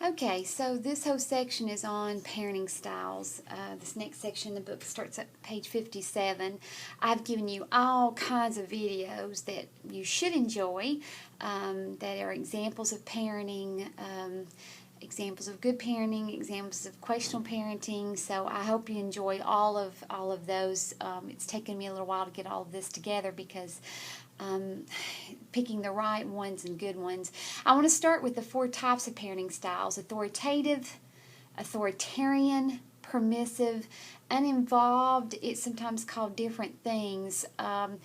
Okay, so this whole section is on parenting styles. This next section in the book starts at page 57. I've given you all kinds of videos that you should enjoy that are examples of parenting, examples of good parenting, examples of questionable parenting. So I hope you enjoy all of those. It's taken me a little while to get all of this together because picking the right ones and good ones. I want to start with the 4 types of parenting styles: authoritative, authoritarian, permissive, uninvolved. It's sometimes called different things, and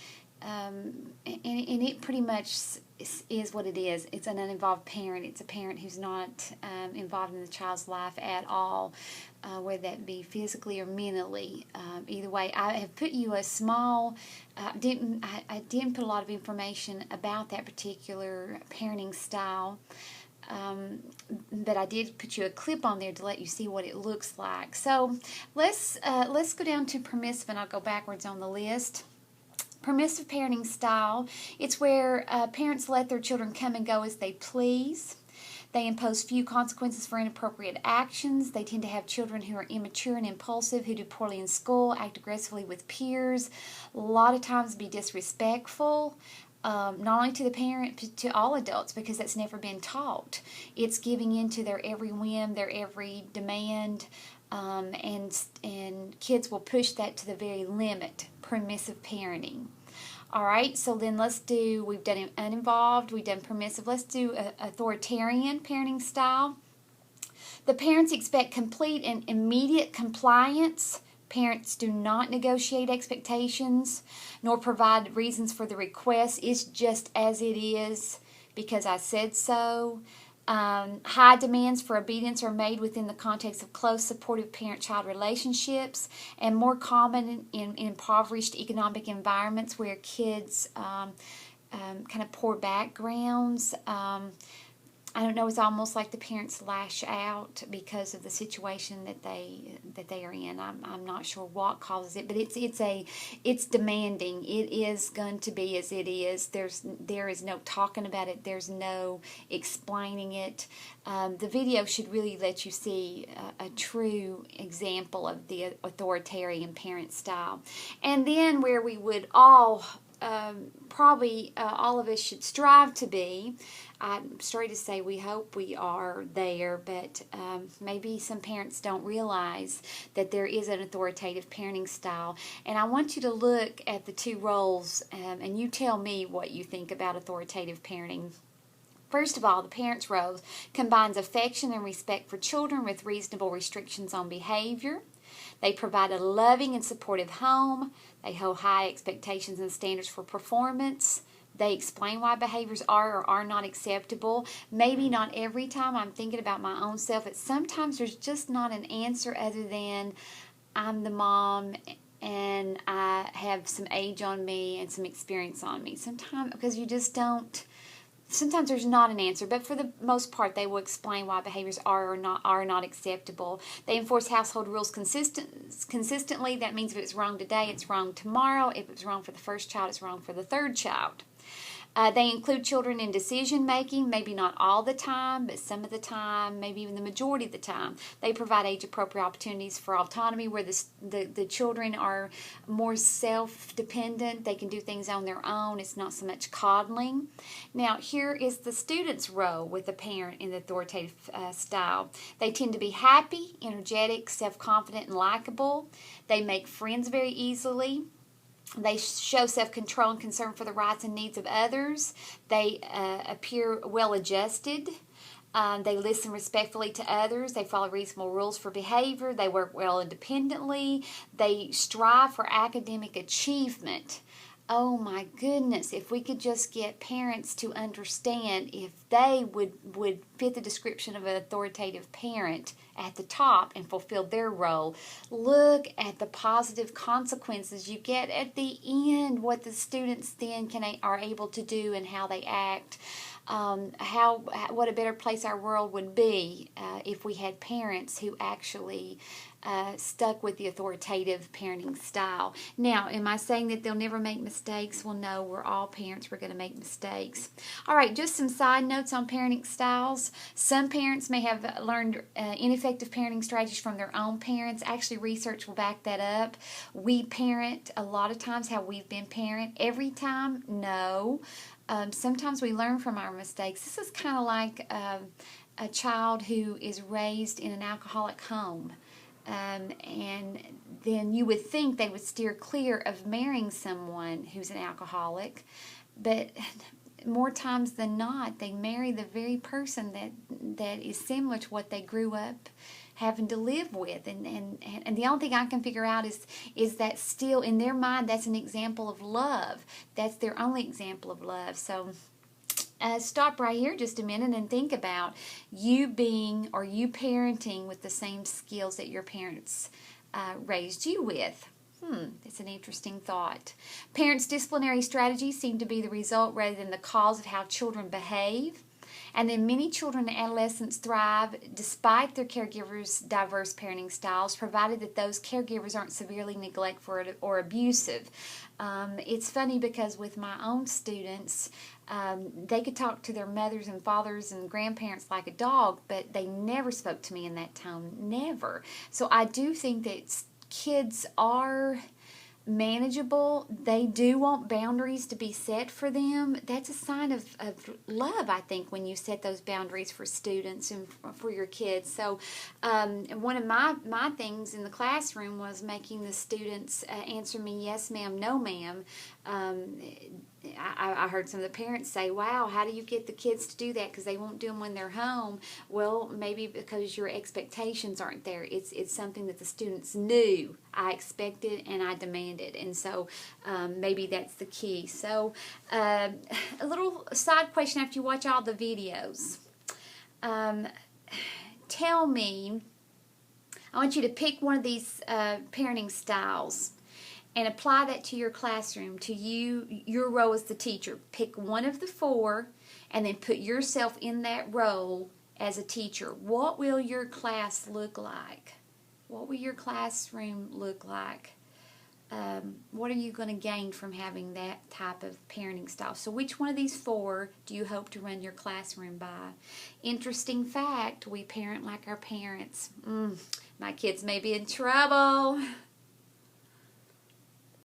it pretty much is what it is. It's an uninvolved parent. It's a parent who's not involved in the child's life at all, whether that be physically or mentally. Either way, I have put you a small. I didn't put a lot of information about that particular parenting style. But I did put you a clip on there to let you see what it looks like. So let's go down to permissive, and I'll go backwards on the list. Permissive parenting style, it's where parents let their children come and go as they please. They impose few consequences for inappropriate actions. They tend to have children who are immature and impulsive, who do poorly in school, act aggressively with peers, a lot of times be disrespectful, not only to the parent, but to all adults, because that's never been taught. It's giving in to their every whim, their every demand, and kids will push that to the very limit. Permissive parenting. All right, so then we've done uninvolved, we've done permissive. Let's do authoritarian parenting style. The parents expect complete and immediate compliance. Parents do not negotiate expectations nor provide reasons for the request. It's just as it is because I said so. High demands for obedience are made within the context of close, supportive parent-child relationships, and more common in impoverished economic environments where kids kind of poor backgrounds. I don't know. It's almost like the parents lash out because of the situation that they are in. I'm not sure what causes it, but it's demanding. It is going to be as it is. There is no talking about it. There's no explaining it. The video should really let you see a true example of the authoritarian parent style. And then where we would all probably all of us should strive to be. I'm sorry to say we hope we are there, but maybe some parents don't realize that there is an authoritative parenting style. And I want you to look at the 2 roles, and you tell me what you think about authoritative parenting. First of all, the parent's role combines affection and respect for children with reasonable restrictions on behavior. They provide a loving and supportive home. They hold high expectations and standards for performance. They explain why behaviors are or are not acceptable. Maybe not every time. I'm thinking about my own self. Sometimes there's just not an answer other than I'm the mom and I have some age on me and some experience on me. Sometimes, because you just don't. Sometimes there's not an answer, but for the most part, they will explain why behaviors are not acceptable. They enforce household rules consistently. That means if it's wrong today, it's wrong tomorrow. If it's wrong for the first child, it's wrong for the third child. They include children in decision making, maybe not all the time, but some of the time, maybe even the majority of the time. They provide age-appropriate opportunities for autonomy where the children are more self-dependent. They can do things on their own. It's not so much coddling. Now, here is the student's role with the parent in the authoritative style. They tend to be happy, energetic, self-confident, and likable. They make friends very easily. They show self-control and concern for the rights and needs of others. They appear well-adjusted. They listen respectfully to others. They follow reasonable rules for behavior. They work well independently. They strive for academic achievement. Oh my goodness, if we could just get parents to understand, if they would fit the description of an authoritative parent at the top and fulfill their role. Look at the positive consequences you get at the end, what the students then are able to do and how they act. what a better place our world would be if we had parents who actually stuck with the authoritative parenting style. Now, am I saying that they'll never make mistakes? Well, no, we're all parents. We're going to make mistakes. All right, just some side notes on parenting styles. Some parents may have learned ineffective parenting strategies from their own parents. Actually, research will back that up. We parent a lot of times how we've been parent. Every time, no. Sometimes we learn from our mistakes. This is kind of like a child who is raised in an alcoholic home. And then you would think they would steer clear of marrying someone who's an alcoholic, but more times than not, they marry the very person that is similar to what they grew up having to live with. And the only thing I can figure out is that still in their mind, that's an example of love. That's their only example of love. So stop right here just a minute and think about you parenting with the same skills that your parents raised you with. That's an interesting thought. Parents' disciplinary strategies seem to be the result rather than the cause of how children behave. And then many children and adolescents thrive despite their caregivers' diverse parenting styles, provided that those caregivers aren't severely neglectful or abusive. It's funny because with my own students, they could talk to their mothers and fathers and grandparents like a dog, but they never spoke to me in that tone, never. So I do think that kids are manageable. They do want boundaries to be set for them. That's a sign of love, I think, when you set those boundaries for students and for your kids. So one of my things in the classroom was making the students answer me yes ma'am, no ma'am. I heard some of the parents say, wow, how do you get the kids to do that? Because they won't do them when they're home. Well, maybe because your expectations aren't there. It's something that the students knew. I expected and I demanded. And so maybe that's the key. So a little side question after you watch all the videos. Tell me, I want you to pick one of these parenting styles and apply that to your classroom, to your role as the teacher. Pick one of the four and then put yourself in that role as a teacher. What will your class look like? What will your classroom look like? What are you going to gain from having that type of parenting style? So which one of these four do you hope to run your classroom by? Interesting fact, we parent like our parents. My kids may be in trouble.